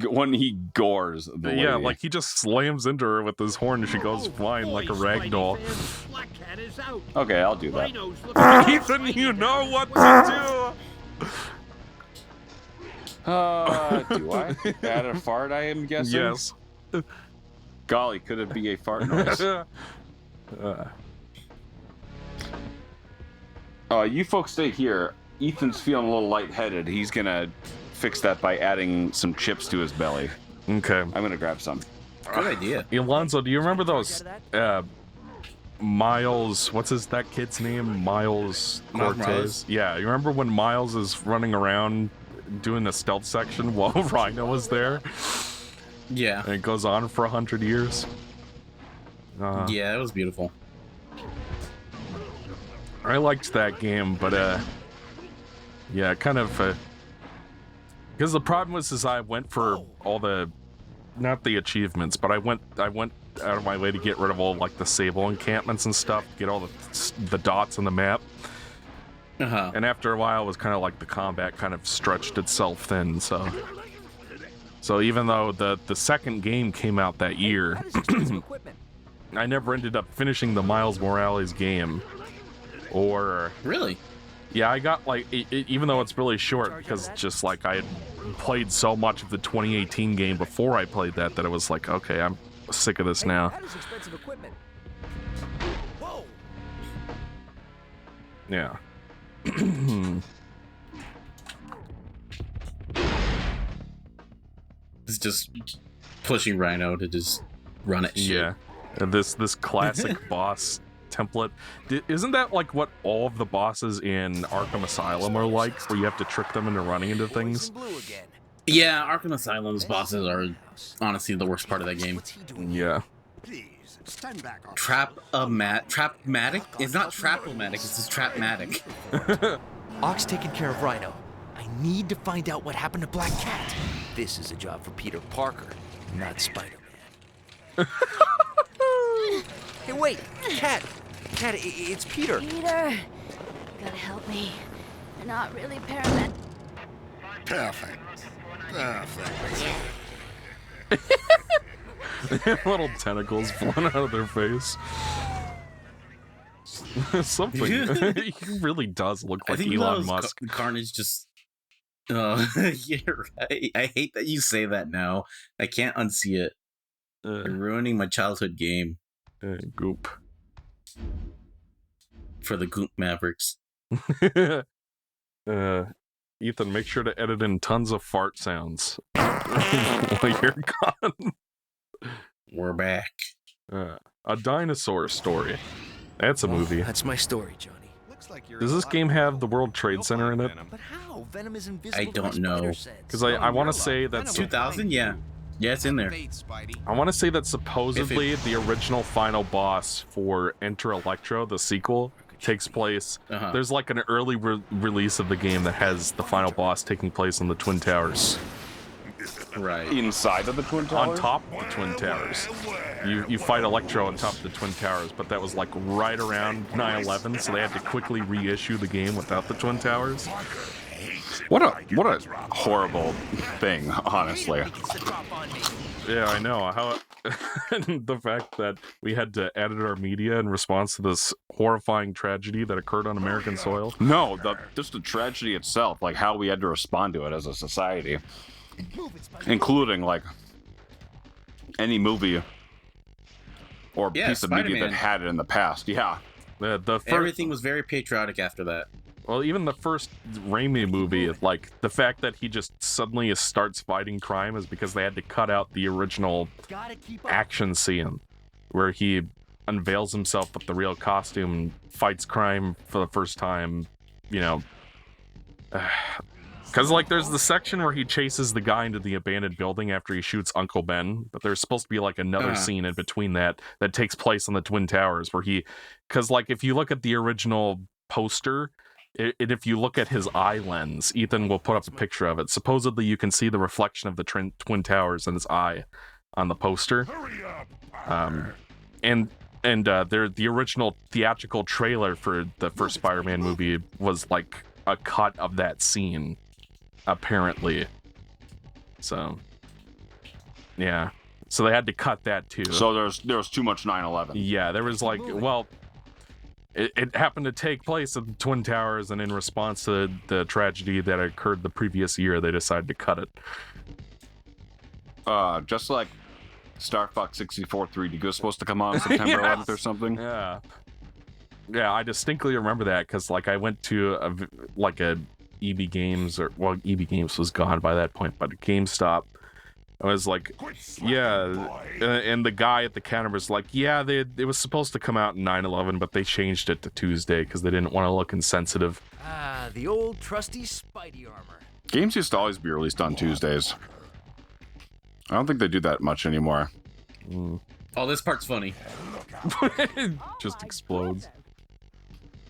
when he gores the lady. Yeah, like he just slams into her with his horn and she goes flying like a rag doll. Okay, I'll do that. Ethan, you know what to do! Do I? Add a fart, I am guessing? Yes. Golly, could it be a fart noise? You folks stay here. Ethan's feeling a little lightheaded. He's gonna fix that by adding some chips to his belly. Okay. I'm gonna grab some. Good idea. Alonzo, do you remember those Miles, that kid's name? Miles Cortez? Yeah, you remember when Miles is running around doing the stealth section while Rhino was there? Yeah. And it goes on for 100 years? Yeah, it was beautiful. I liked that game, but yeah, kind of because the problem was I went for all the, not the achievements, but I went out of my way to get rid of all like the Sable encampments and stuff, get all the dots on the map. And after a while, it was kind of like the combat kind of stretched itself thin. So even though the second game came out that year, I never ended up finishing the Miles Morales game. Or really? Yeah, I got like even though it's really short, because just like I had played so much of the 2018 game before I played that I was like, okay, I'm sick of this now. Yeah. It's just pushing Rhino to just run at shit. Yeah. And this classic boss template. Isn't that like what all of the bosses in Arkham Asylum are like, where you have to trick them into running into things? Yeah, Arkham Asylum's bosses are honestly the worst part of that game. Yeah. Trap-matic? It's not Trap-o-matic, it's just Trap-matic. Ox taking care of Rhino. I need to find out what happened to Black Cat. This is a job for Peter Parker, not Spider-Man. Hey, wait! Cat, it's Peter! Peter, you gotta help me. They're not really Paramedicz. Perfect. Little tentacles falling out of their face. Something. He really does look like Elon Musk. Carnage just... Oh, you're right. I hate that you say that now. I can't unsee it. You're ruining my childhood game. Goop. For the Goop Mavericks. Ethan, make sure to edit in tons of fart sounds while you're gone. We're back. A dinosaur story. That's a movie. That's my story, Johnny. Does this game have the World Trade Center in it? But how? Venom is invisible. I don't know. Because I want to say that's 2000. Yeah, it's in there. I want to say that supposedly the original final boss for Enter Electro, the sequel, takes place. There's like an early release of the game that has the final boss taking place in the Twin Towers. Right. Inside of the Twin Towers? On top of the Twin Towers. You fight Electro on top of the Twin Towers, but that was like right around 9/11, so they had to quickly reissue the game without the Twin Towers. What a horrible thing, honestly. Yeah, I know. How the fact that we had to edit our media in response to this horrifying tragedy that occurred on American soil. No, just the tragedy itself, like how we had to respond to it as a society. Including, like, any movie or piece of media that had it in the past. Yeah. Everything was very patriotic after that. Well, even the first Raimi movie, like, the fact that he just suddenly starts fighting crime is because they had to cut out the original action scene where he unveils himself with the real costume and fights crime for the first time, you know. Because, like, there's the section where he chases the guy into the abandoned building after he shoots Uncle Ben, but there's supposed to be, like, another scene in between that takes place on the Twin Towers where because, like, if you look at the original poster, if you look at his eye lens, Ethan will put up a picture of it. Supposedly, you can see the reflection of the Twin Towers in his eye on the poster. And the original theatrical trailer for the first Spider-Man movie was, like, a cut of that scene. Apparently. So, yeah. So they had to cut that too. So there was too much 9/11. Yeah, there was like, well, it happened to take place at the Twin Towers, and in response to the tragedy that occurred the previous year, they decided to cut it. Just like Star Fox 64 3D was supposed to come out on September 11th or something. Yeah. Yeah, I distinctly remember that because, like, I went to a EB Games, or, well, EB Games was gone by that point, but GameStop. I was like, yeah, and the guy at the counter was like, yeah, it was supposed to come out in 9/11, but they changed it to Tuesday because they didn't want to look insensitive. Ah, the old trusty Spidey armor. Games used to always be released on Tuesdays. I don't think they do that much anymore. Oh, this part's funny. Just explodes.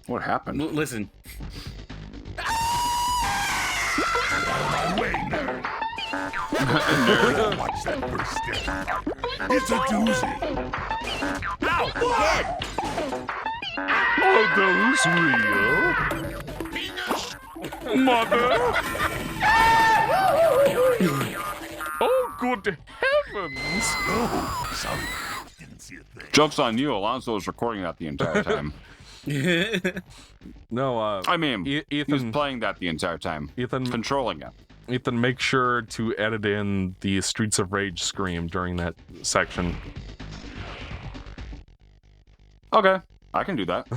What happened? Listen. Watch that first step. It's a doozy. Ow! Head! Are those real? Mother? Oh, good heavens! Oh, sorry. Didn't see a thing. Joke's on you, Alonso was recording that the entire time. No, I mean, he was Ethan, playing that the entire time. Controlling it. Ethan, make sure to edit in the Streets of Rage scream during that section. Okay, I can do that.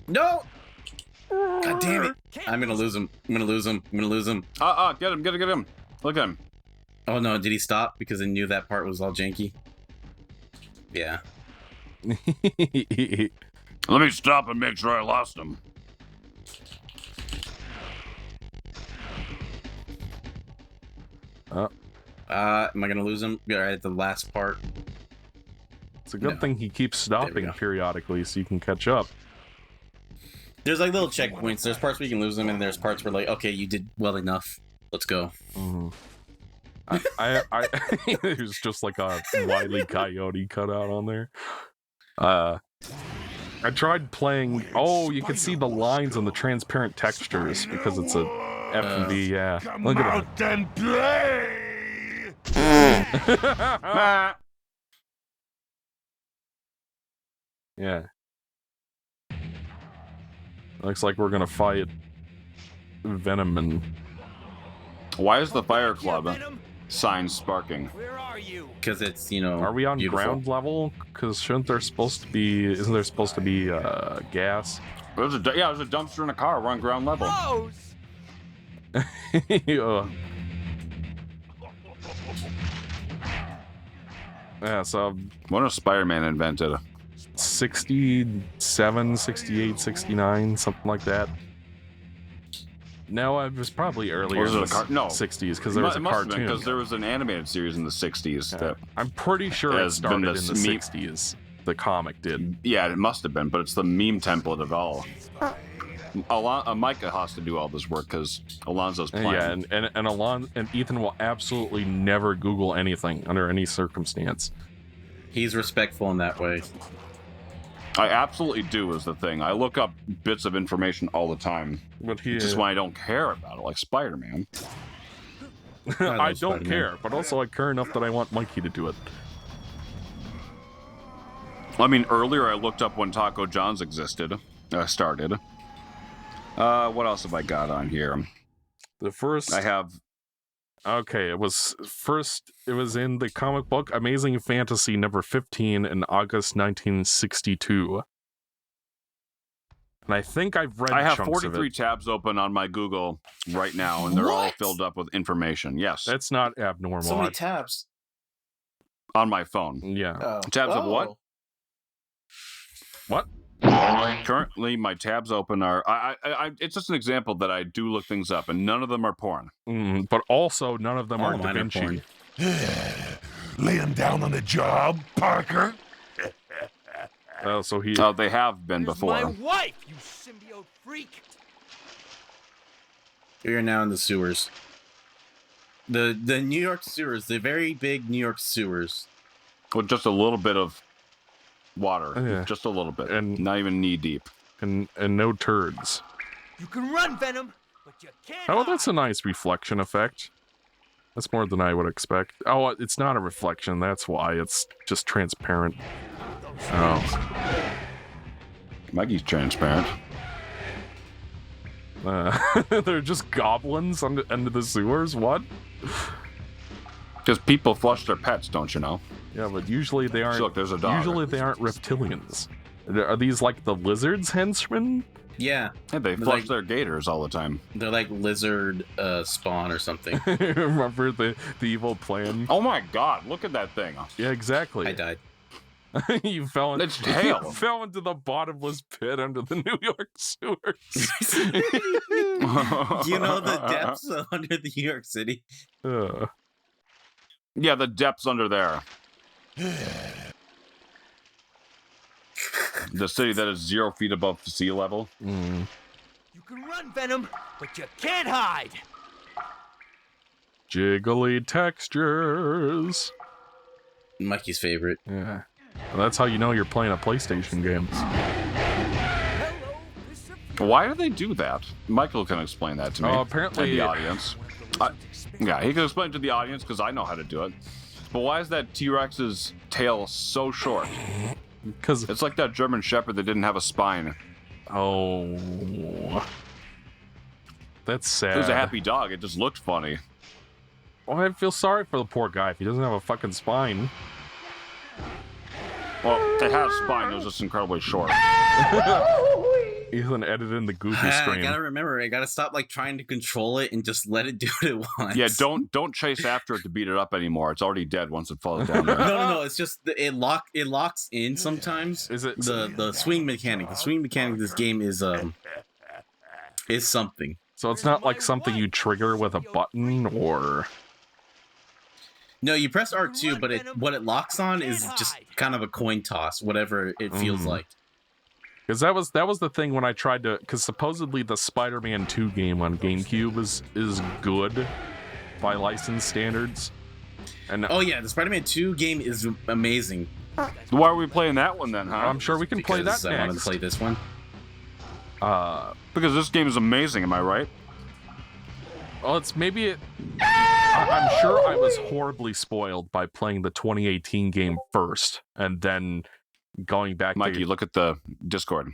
No! God damn it. I'm gonna lose him. I'm gonna lose him. I'm gonna lose him. Get him. Look at him. Oh no, did he stop? Because I knew that part was all janky. Yeah. Let me stop and make sure I lost him. Am I gonna lose him? Yeah, right at the last part. It's a good thing he keeps stopping periodically so you can catch up. There's like little checkpoints. There's parts where you can lose them, and there's parts where like, okay, you did well enough. Let's go. Mm-hmm. There's just like a Wile E. Coyote cutout on there. I tried playing. Oh, you can see the lines on the transparent textures because it's a FMV. Yeah, look at that. And play. Yeah. Looks like we're gonna fight Venom and. Why is the Fire Club sign sparking? Where are you? Because it's, you know. Are we on beautiful. ground level? Because shouldn't there supposed to be? Isn't there supposed to be gas? There's a dumpster in a car. We're on ground level. Yeah, so When was Spider-Man invented? 67, 68, 69, something like that. No, it was probably earlier Was in it the a no. 60s because there was a cartoon. Because there was an animated series in the 60s. Yeah. that I'm pretty sure it has been started the in the 60s. The comic did. Yeah, it must have been, but it's the meme template of all. Micah has to do all this work because Alonzo's playing. Yeah, and Ethan will absolutely never Google anything under any circumstance. He's respectful in that way. I absolutely do is the thing. I look up bits of information all the time. But Just when I don't care about it, like Spider-Man. I don't Spider-Man. care, but also I care enough that I want Mikey to do it. I mean, earlier I looked up when Taco John's started. What else have I got on here? The first I have... Okay, it was in the comic book Amazing Fantasy number 15 in August 1962. And I think I've read I have chunks 43 of it. tabs open on my Google right now, and they're all filled up with information. Yes. That's not abnormal. So many tabs. On my phone. Yeah. Tabs of what? What? Currently, my tabs open are... it's just an example that I do look things up, and none of them are porn. But also, none of them All are Da mine are Vinci. porn. Laying down on the job, Parker. So he... Oh, they have been before. My wife, you symbiote freak! We are now in the sewers. The New York sewers, the very big New York sewers. With just a little bit of water. Yeah. Just a little bit. And- not even knee deep. and no turds. You can run, Venom, but you can't Oh, hide. that's a nice reflection effect. That's more than I would expect. Oh, it's not a reflection. That's why. It's just transparent. Oh. Mikey's transparent. They're just goblins under the sewers? What? Because people flush their pets, don't you know? Yeah, but usually they aren't. Look, there's a dog. Usually they aren't reptilians. Are these like the lizards' henchmen? Yeah. Yeah, they flush their gators all the time. They're like lizard spawn or something. Remember the evil plan? Oh my god, look at that thing. Yeah, exactly. I died. You fell into Its tail. You fell into the bottomless pit under the New York sewers. Do you know the depths under the New York City? Yeah, the depths under there. The city that is 0 feet above sea level. You can run, Venom, but you can't hide. Jiggly textures. Mikey's favorite. Yeah. Well, that's how you know you're playing a PlayStation game. Why do they do that? Michael can explain that to me. Oh, apparently and the audience. Yeah, he can explain it to the audience because I know how to do it. But why is that T-Rex's tail so short? Because it's like that German Shepherd that didn't have a spine. Oh, that's sad. It was a happy dog. It just looked funny. Oh, I feel sorry for the poor guy if he doesn't have a fucking spine. Well, it had a spine. It was just incredibly short. Ethan edited in the goofy scream. I gotta remember, I gotta stop like trying to control it and just let it do what it wants. Yeah, don't chase after it to beat it up anymore. It's already dead once it falls down there. No. It's just it locks in sometimes. Is it the swing mechanic? The swing mechanic of this game is something. So it's not like something you trigger with a button or. No, you press R2, but what it locks on is just kind of a coin toss, whatever it feels like. Because that was the thing when I tried to, because supposedly the Spider-Man 2 game on GameCube is good by license standards. And oh yeah, the Spider-Man 2 game is amazing. Why are we playing that one then, huh? I'm sure we can play that next. I wanted to play this one. Because this game is amazing, am I right? Well, it's maybe it. I'm sure I was horribly spoiled by playing the 2018 game first, and then going back. Mikey, look at the Discord.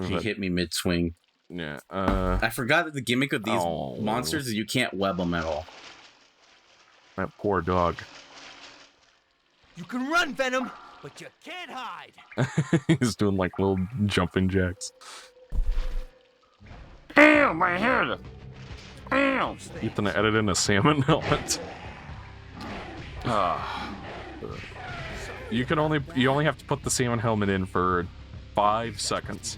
He hit me mid-swing. Yeah. I forgot that the gimmick of these monsters is you can't web them at all. That poor dog. You can run, Venom, but you can't hide. He's doing like little jumping jacks. Ow, my head! Ow! Ethan edited in a salmon helmet. You only have to put the salmon helmet in for 5 seconds.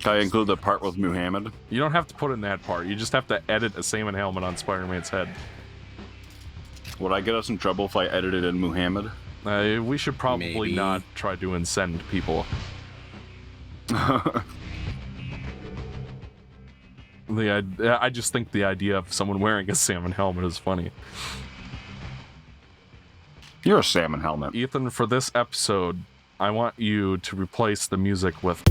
Can I include the part with Muhammad? You don't have to put in that part. You just have to edit a salmon helmet on Spider-Man's head. Would I get us in trouble if I edited in Muhammad? We should probably Maybe. not try to incend people. I just think the idea of someone wearing a salmon helmet is funny. You're a salmon helmet. Ethan, for this episode, I want you to replace the music with